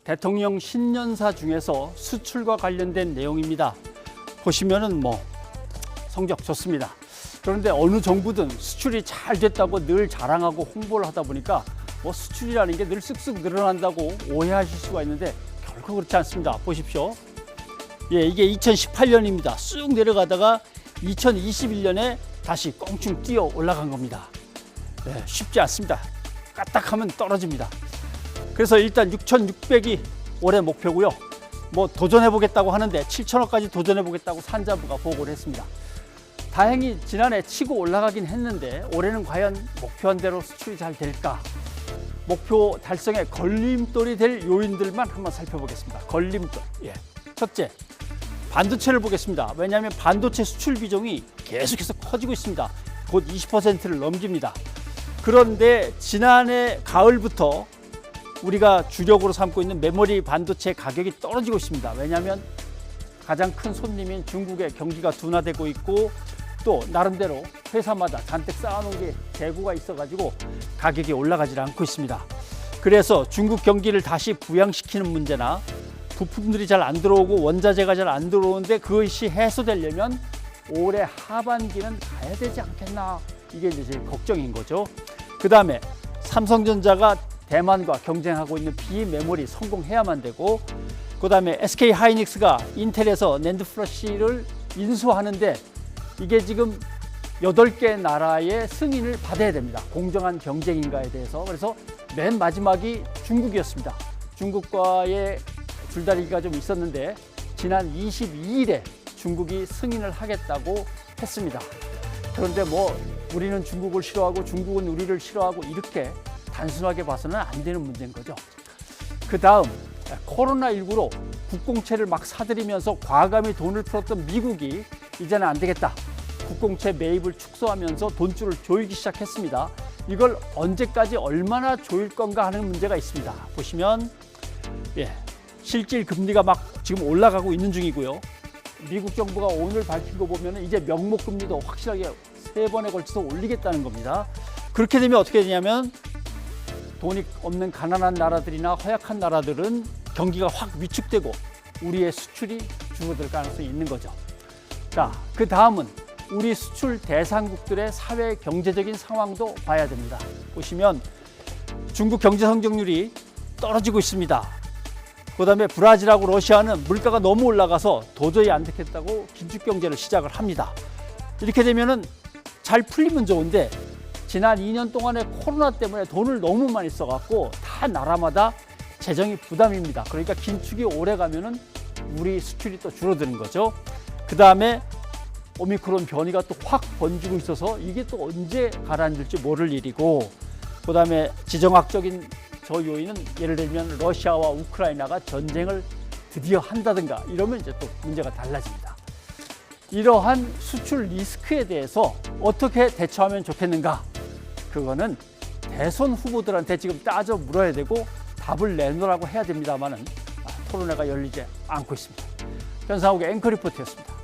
대통령 신년사 중에서 수출과 관련된 내용입니다. 보시면은 성적 좋습니다. 그런데 어느 정부든 수출이 잘 됐다고 늘 자랑하고 홍보를 하다 보니까 수출이라는 게 늘 쓱쓱 늘어난다고 오해하실 수가 있는데 결코 그렇지 않습니다. 보십시오. 이게 2018년입니다. 쑥 내려가다가 2021년에 다시 껑충 뛰어 올라간 겁니다. 쉽지 않습니다. 까딱하면 떨어집니다. 그래서 일단 6,600이 올해 목표고요. 도전해 보겠다고 하는데 7천억까지 도전해 보겠다고 산자부가 보고를 했습니다. 다행히 지난해 치고 올라가긴 했는데 올해는 과연 목표한 대로 수출이 잘 될까? 목표 달성에 걸림돌이 될 요인들만 한번 살펴보겠습니다. 걸림돌. 첫째, 반도체를 보겠습니다. 왜냐하면 반도체 수출 비중이 계속해서 커지고 있습니다. 곧 20%를 넘깁니다. 그런데 지난해 가을부터 우리가 주력으로 삼고 있는 메모리 반도체 가격이 떨어지고 있습니다. 왜냐하면 가장 큰 손님인 중국의 경기가 둔화되고 있고 또 나름대로 회사마다 잔뜩 쌓아놓은 게 재고가 있어가지고 가격이 올라가지 않고 있습니다. 그래서 중국 경기를 다시 부양시키는 문제나 부품들이 잘 안 들어오고 원자재가 잘 안 들어오는데 그것이 해소되려면 올해 하반기는 가야 되지 않겠나, 이게 이제 제일 걱정인 거죠. 그 다음에 삼성전자가 대만과 경쟁하고 있는 비메모리 성공해야만 되고, 그 다음에 SK 하이닉스가 인텔에서 낸드 플래시를 인수하는데 이게 지금 8개 나라의 승인을 받아야 됩니다. 공정한 경쟁인가에 대해서. 그래서 맨 마지막이 중국이었습니다. 중국과의 줄다리기가 좀 있었는데 지난 22일에 중국이 승인을 하겠다고 했습니다. 그런데 우리는 중국을 싫어하고 중국은 우리를 싫어하고 이렇게 단순하게 봐서는 안 되는 문제인 거죠. 그 다음, 코로나19로 국공채를 막 사들이면서 과감히 돈을 풀었던 미국이 이제는 안 되겠다. 국공채 매입을 축소하면서 돈줄을 조이기 시작했습니다. 이걸 언제까지 얼마나 조일 건가 하는 문제가 있습니다. 보시면 실질 금리가 막 지금 올라가고 있는 중이고요. 미국 정부가 오늘 밝힌 거 보면 이제 명목 금리도 확실하게 3번에 걸쳐서 올리겠다는 겁니다. 그렇게 되면 어떻게 되냐면 돈이 없는 가난한 나라들이나 허약한 나라들은 경기가 확 위축되고 우리의 수출이 줄어들 가능성이 있는 거죠. 자, 그 다음은 우리 수출 대상국들의 사회 경제적인 상황도 봐야 됩니다. 보시면 중국 경제 성장률이 떨어지고 있습니다. 그 다음에 브라질하고 러시아는 물가가 너무 올라가서 도저히 안 되겠다고 긴축 경제를 시작을 합니다. 이렇게 되면은 잘 풀리면 좋은데 지난 2년 동안에 코로나 때문에 돈을 너무 많이 써갖고 다 나라마다 재정이 부담입니다. 그러니까 긴축이 오래 가면은 우리 수출이 또 줄어드는 거죠. 그 다음에 오미크론 변이가 또 확 번지고 있어서 이게 또 언제 가라앉을지 모를 일이고, 그 다음에 지정학적인 저 요인은 예를 들면 러시아와 우크라이나가 전쟁을 드디어 한다든가 이러면 이제 또 문제가 달라집니다. 이러한 수출 리스크에 대해서 어떻게 대처하면 좋겠는가? 그거는 대선 후보들한테 지금 따져 물어야 되고 답을 내놓으라고 해야 됩니다만은 토론회가 열리지 않고 있습니다. 변상욱의 앵커 리포트였습니다.